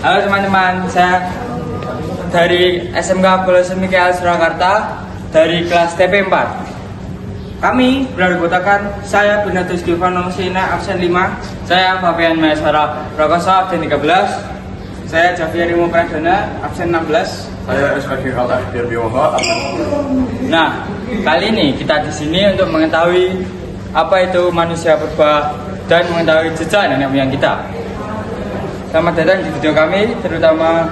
Halo teman-teman, saya dari SMK Bolosen Mikael Surakarta dari kelas TP4. Kami berada kotakan, saya Binatus Givano Sina absen 5, saya Fabian Maheswara Prakoso absen 13, saya Javier Imo Pradana absen 16, saya SKG Khalaf Dirbiwoho absen. Nah, kali ini kita di sini untuk mengetahui apa itu manusia purba dan mengetahui jejak nenek moyang kita. Selamat datang di video kami, terutama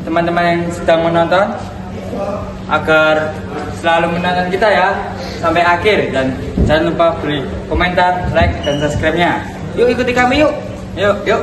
teman-teman yang sedang menonton, agar selalu menonton kita ya sampai akhir, dan jangan lupa beri komentar, like, dan subscribe-nya. Yuk ikuti kami yuk. Yuk.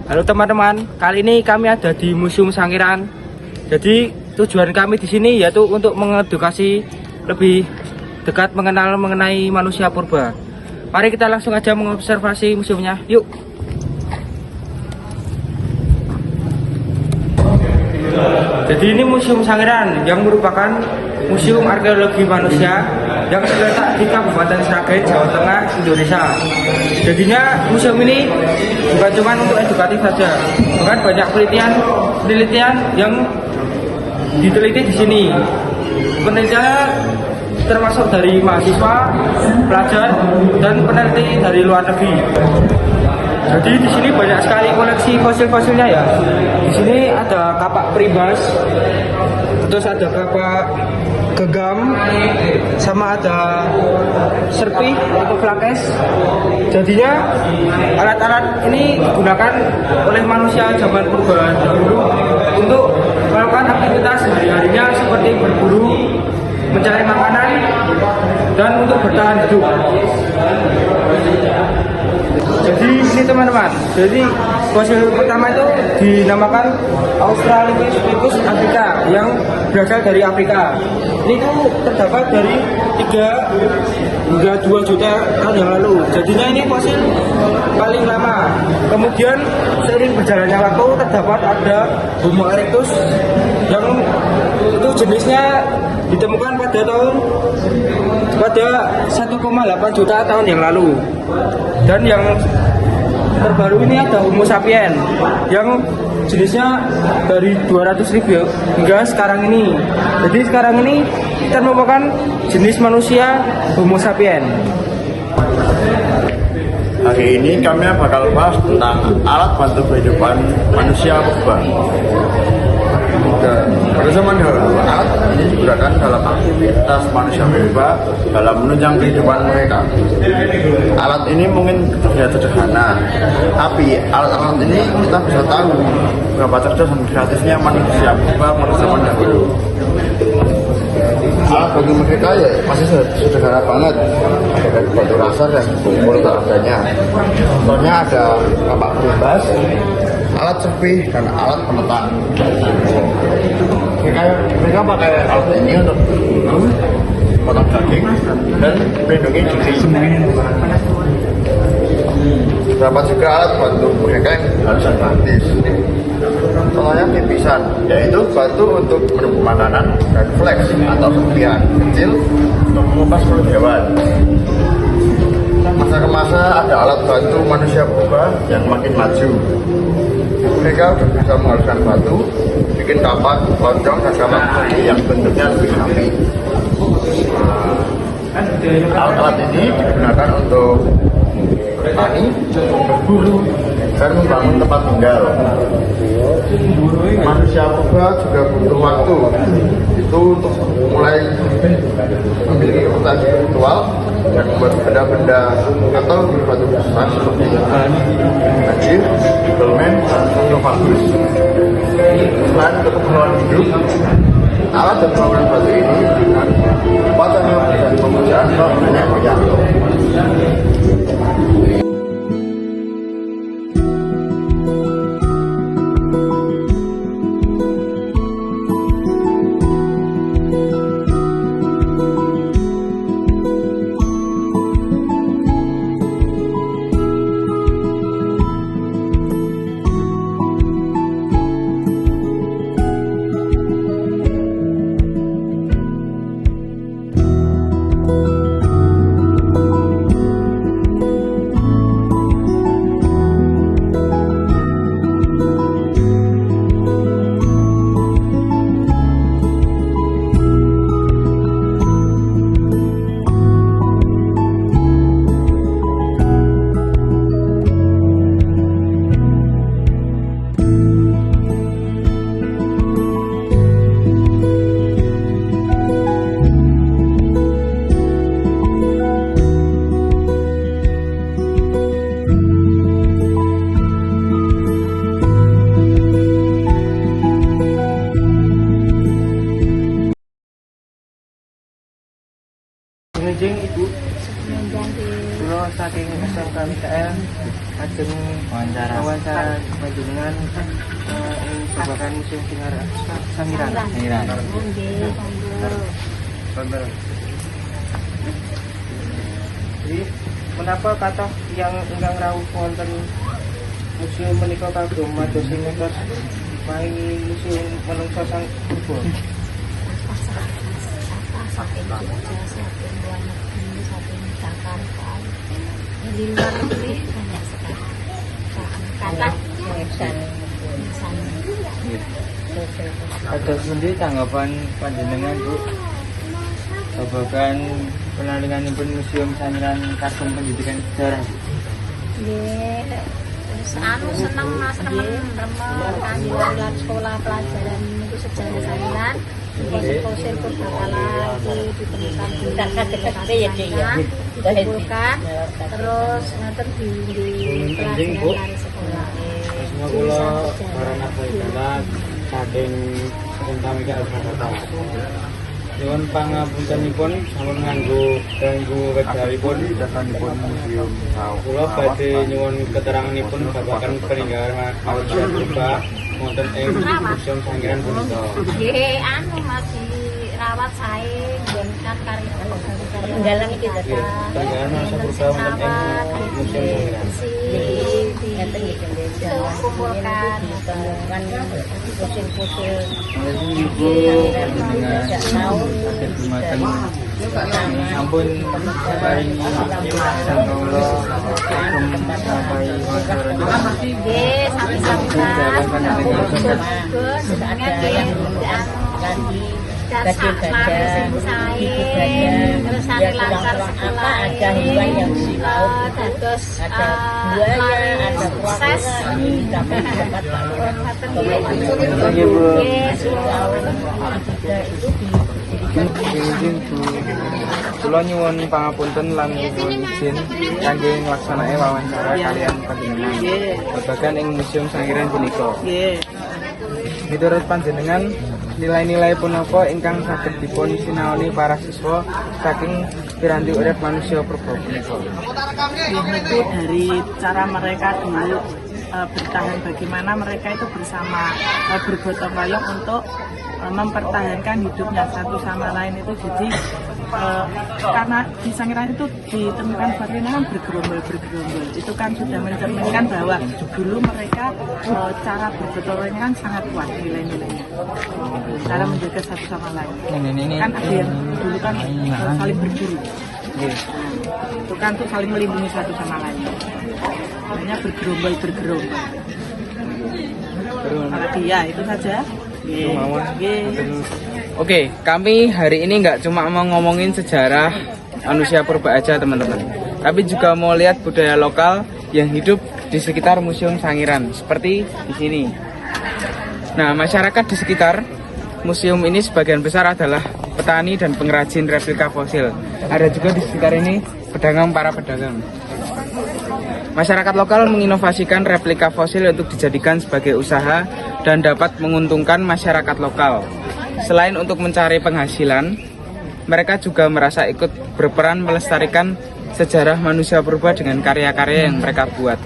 Halo teman-teman, kali ini kami ada di Museum Sangiran. Jadi tujuan kami di sini yaitu untuk mengedukasi lebih dekat mengenai manusia purba. Mari kita langsung aja mengobservasi museumnya. Yuk. Jadi ini Museum Sangiran yang merupakan museum arkeologi manusia yang terletak di Kabupaten Sragen, Jawa Tengah, Indonesia. Jadinya museum ini bukan cuma untuk edukatif saja, bahkan banyak penelitian yang diteliti di sini. Penelitiannya termasuk dari mahasiswa, pelajar, dan peneliti dari luar negeri. Jadi di sini banyak sekali koleksi fosil-fosilnya ya. Di sini ada kapak peribas, terus ada kapak gegam, sama ada serpi atau flakes. Jadinya alat-alat ini digunakan oleh manusia zaman purba dahulu untuk melakukan aktivitas sehari-harinya seperti berburu, mencari makanan, dan untuk bertahan hidup. Jadi ini teman-teman, jadi fosil pertama itu dinamakan Australopithecus africa yang berasal dari Afrika. Ini tuh terdapat dari 3 hingga 2 juta tahun yang lalu. Jadinya ini fosil paling lama. Kemudian seiring berjalannya waktu terdapat ada Homo erectus yang itu jenisnya ditemukan pada 1,8 juta tahun yang lalu. Dan yang terbaru ini ada Homo sapien yang jenisnya dari 200.000 hingga sekarang ini. Jadi sekarang ini kita merupakan jenis manusia Homo sapien. Hari ini kami bakal bahas tentang alat bantu kehidupan manusia purba. Pada zaman dahulu, alat ini digunakan dalam aktivitas manusia purba dalam menunjang kehidupan mereka. Alat ini mungkin terlihat sederhana, tapi alat-alat ini kita bisa tahu berapa cerdas dan kreatifnya manusia purba pada zaman dahulu. Alat bagi mereka ya masih sederhana banget, ada dari batu rasa dan kumpul seadanya. Contohnya ada kapak peribas, alat serpih, dan alat penetan. Mereka pakai alat ini untuk potong daging dan melindungi diri. Terdapat juga alat bantu mereka yang harus gratis. Contohnya tipisan, yaitu batu untuk menumbuk makanan, dan flex atau serpihan kecil untuk mengupas kulit hewan. Masa ke masa ada alat bantu manusia purba yang makin maju. Mereka sudah bisa menghaluskan batu, bikin kapak, loncong, dan kapak kecil yang bentuknya lebih rapi. Alat-alat ini digunakan untuk bertani, berburu, dan membangun tempat tinggal. Manusia purba juga butuh waktu itu untuk mulai memiliki reputasi spiritual dan membuat benda-benda atau batu besar seperti anjing, dolmen, dan sarkofagus. Selain untuk keperluan hidup, alat dan bangunan batu ini dengan kekuatan dan pemujaan nenek moyang. Pengunjung Ibu, kula saking SMK MTL ajeng wawancara panjenengan ing babagan Museum Sangiran. Jadi menapa kata yang ingkang rawuh wonten museum menika kagem madosi ngertos main museum menungso sang purba. Saking Jogja, saking luar negeri, saking Jakarta, di luar negeri banyak sekali. Kata Ada sendiri tanggapan panjenengan Bu babagan penaringanipun Museum Sangiran kagem pendidikan sejarah. nggih seneng Mas remen kandilan sekolah pelajaran niku sejarah Sangiran. Fosil berbakalan ditemukan dikumpulkan terus nanti di pelajaran dari sekolah. Semua kula barang apa saking kami ke Jakarta. Nyuwun pangapuntenipun sampun ganggu wekdalipun Datanipun museum kula badhe nyuwun keteranganipun babagan peninggalan alat purba wonten ing Museum Sangiran punika. Nggih Mas dirawat sae nggih kan karya peninggalan iki Nggih, peninggalan alat purba wonten ing Museum Sangiran. kumpulkan fosil-fosil Ibu dengan sakit dumatan ampun paringi sangkala kagem sampai masyarakat. nggih terus sari lancar sekolah ada hewan yang dados sukses Kula nyuwun pangapunten lan izin kangge nglaksanake wawancara kalian panjenengan babagan ing Museum Sangiran punika. Miturut panjenengan nilai-nilai punapa ingkang saged dipun sinaoni para siswa saking piranti urip manusia purba punika? Itu dari cara mereka dulu bertahan, bagaimana mereka itu bersama bergotong royong untuk mempertahankan hidupnya satu sama lain itu. Jadi karena di Sangiran itu ditemukan batunya kan bergerombol, itu kan sudah mencerminkan bahwa dulu mereka cara bergotong royong kan sangat kuat nilai-nilainya, cara menjaga satu sama lain. Kan ada yang dulu kan saling berburu, itu kan tuh saling melindungi satu sama lain, makanya bergerombol. Apalagi ya itu saja. Oke, kami hari ini nggak cuma mau ngomongin sejarah manusia purba aja teman-teman, tapi juga mau lihat budaya lokal yang hidup di sekitar Museum Sangiran seperti di sini. Nah, masyarakat di sekitar museum ini sebagian besar adalah petani dan pengrajin replika fosil. Ada juga di sekitar ini para pedagang. Masyarakat lokal menginovasikan replika fosil untuk dijadikan sebagai usaha dan dapat menguntungkan masyarakat lokal. Selain untuk mencari penghasilan, mereka juga merasa ikut berperan melestarikan sejarah manusia purba dengan karya-karya yang mereka buat.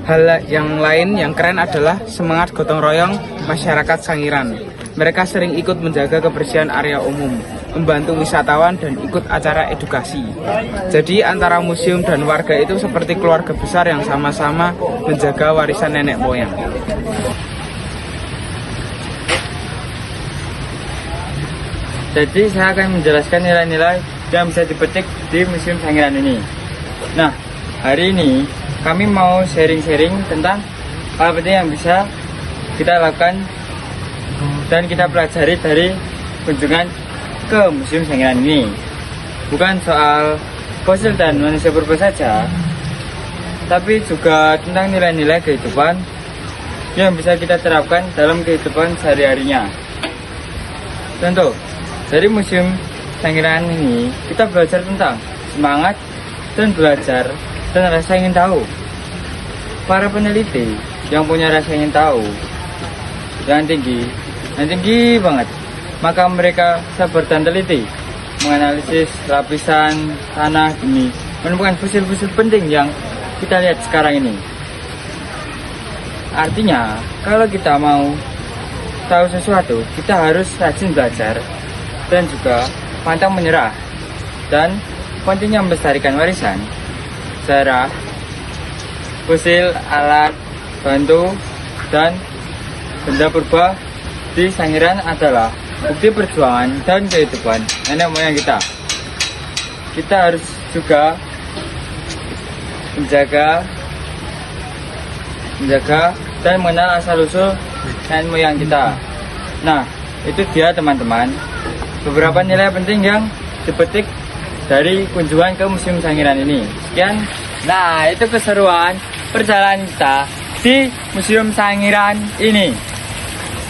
Hal yang lain yang keren adalah semangat gotong royong masyarakat Sangiran. Mereka sering ikut menjaga kebersihan area umum, membantu wisatawan dan ikut acara edukasi. Jadi antara museum dan warga itu seperti keluarga besar yang sama-sama menjaga warisan nenek moyang. Jadi saya akan menjelaskan nilai-nilai yang bisa dipetik di Museum Sangiran ini. Nah, hari ini kami mau sharing-sharing tentang hal penting yang bisa kita lakukan dan kita pelajari dari kunjungan ke Museum Sangiran ini. Bukan soal fosil dan manusia purba saja, tapi juga tentang nilai-nilai kehidupan yang bisa kita terapkan dalam kehidupan sehari-harinya. Contoh, dari Museum Sangiran ini kita belajar tentang semangat dan belajar dan rasa ingin tahu. Para peneliti yang punya rasa ingin tahu yang tinggi banget, maka mereka sabar dan teliti menganalisis lapisan tanah demi menemukan fosil-fosil penting yang kita lihat sekarang ini. Artinya, kalau kita mau tahu sesuatu, kita harus rajin belajar dan juga pantang menyerah, dan pentingnya melestarikan warisan sejarah, fosil, alat, bantu, dan benda purba di Sangiran adalah bukti perjuangan dan kehidupan nenek moyang kita. Kita harus juga menjaga dan mengenal asal-usul nenek moyang kita. Nah, itu dia teman-teman, beberapa nilai penting yang dipetik dari kunjungan ke Museum Sangiran ini. Sekian. Nah, itu keseruan perjalanan kita di Museum Sangiran ini.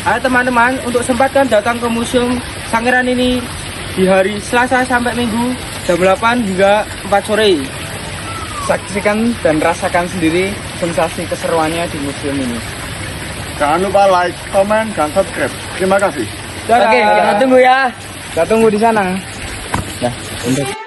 Ayo teman-teman, untuk sempatkan datang ke Museum Sangiran ini di hari Selasa sampai Minggu jam 8 hingga 4 sore. Saksikan dan rasakan sendiri sensasi keseruannya di museum ini. Jangan lupa like, komen, dan subscribe. Terima kasih. Oke, kita tunggu ya. Kita tunggu di sana. Nah, untuk